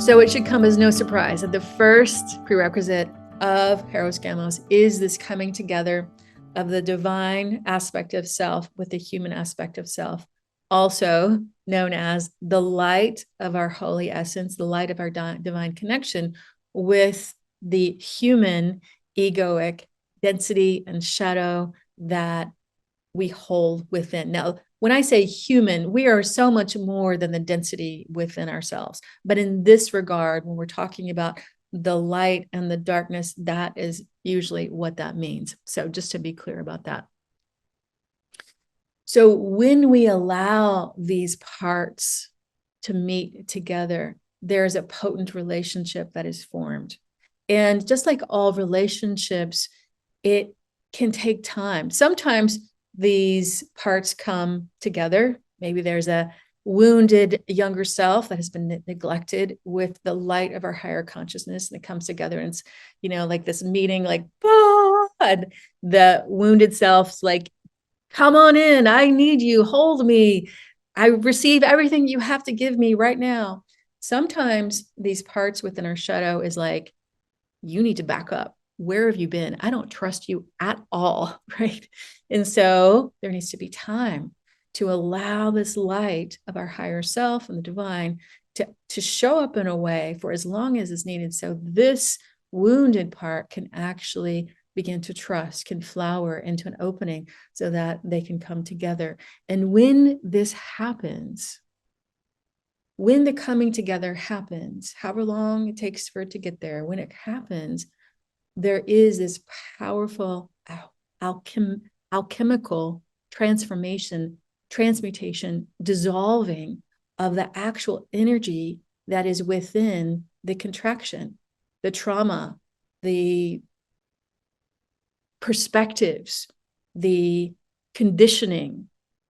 So it should come as no surprise that the first prerequisite of Hieros Gamos is this coming together of the divine aspect of self with the human aspect of self, also known as the light of our holy essence, the light of our divine connection with the human egoic density and shadow that we hold within. Now, when I say human, we are so much more than the density within ourselves. But in this regard, when we're talking about the light and the darkness, that is usually what that means. So just to be clear about that. So when we allow these parts to meet together, there's a potent relationship that is formed. And just like all relationships, it can take time. Sometimes these parts come together. Maybe there's a wounded younger self that has been neglected with the light of our higher consciousness, and it comes together, and it's, you know, like this meeting, like, and the wounded self's like, come on in, I need you, hold me, I receive everything you have to give me right now. Sometimes these parts within our shadow is like, you need to back up. Where have you been? I don't trust you at all, right? And so there needs to be time to allow this light of our higher self and the divine to show up in a way for as long as is needed. So this wounded part can actually begin to trust, can flower into an opening so that they can come together. And when this happens, when the coming together happens, however long it takes for it to get there, when it happens, there is this powerful alchemical transmutation, dissolving of the actual energy that is within the contraction, the trauma, the perspectives, the conditioning,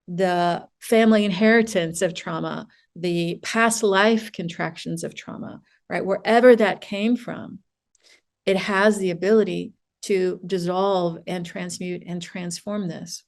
the family inheritance of trauma, the past life contractions of trauma, right? Wherever that came from, it has the ability to dissolve and transmute and transform this.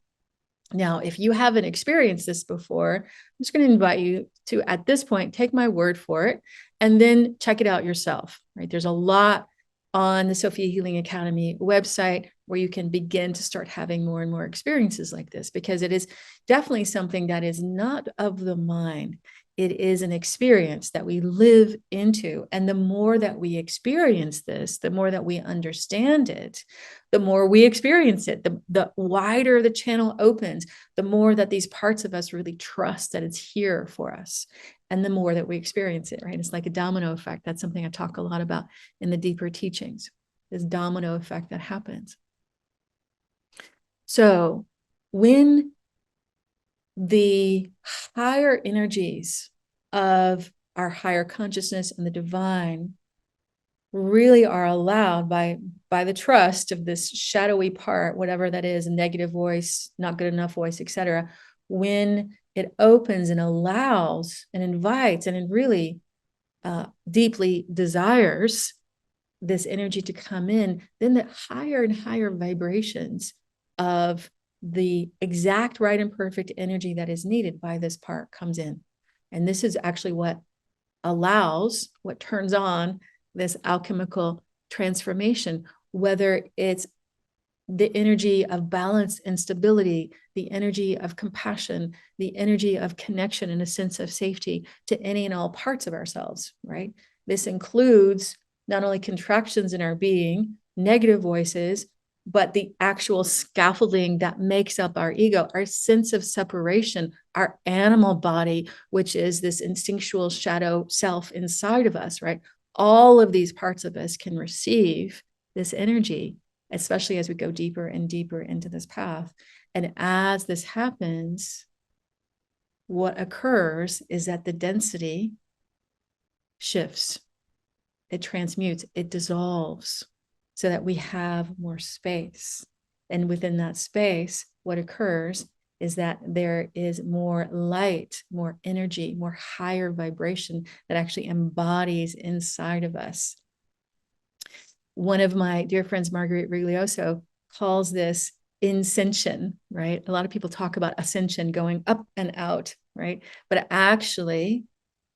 Now, if you haven't experienced this before, I'm just going to invite you to, at this point, take my word for it and then check it out yourself, right? There's a lot on the Sophia Healing Academy website where you can begin to start having more and more experiences like this, because it is definitely something that is not of the mind. It is an experience that we live into. And the more that we experience this, the more that we understand it, the more we experience it, the wider the channel opens, the more that these parts of us really trust that it's here for us. And the more that we experience it, right? It's like a domino effect. That's something I talk a lot about in the deeper teachings, this domino effect that happens. So when the higher energies of our higher consciousness and the divine really are allowed by the trust of this shadowy part, whatever that is, a negative voice, not good enough voice, etc., when it opens and allows and invites and it really deeply desires this energy to come in, then the higher and higher vibrations of the exact right and perfect energy that is needed by this part comes in. And this is actually what allows, what turns on this alchemical transformation, whether it's the energy of balance and stability, the energy of compassion, the energy of connection and a sense of safety to any and all parts of ourselves, right? This includes not only contractions in our being, negative voices, but the actual scaffolding that makes up our ego, our sense of separation, our animal body, which is this instinctual shadow self inside of us, right? All of these parts of us can receive this energy, especially as we go deeper and deeper into this path. And as this happens, what occurs is that the density shifts, it transmutes, it dissolves, so that we have more space. And within that space, what occurs is that there is more light, more energy, more higher vibration that actually embodies inside of us. One of my dear friends, Marguerite Riglioso, calls this ascension, right? A lot of people talk about ascension, going up and out, right? But actually,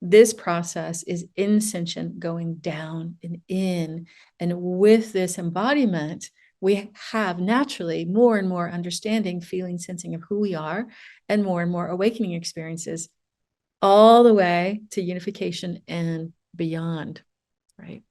this process is insentient, going down and in. And with this embodiment, we have naturally more and more understanding, feeling, sensing of who we are, and more awakening experiences, all the way to unification and beyond, right?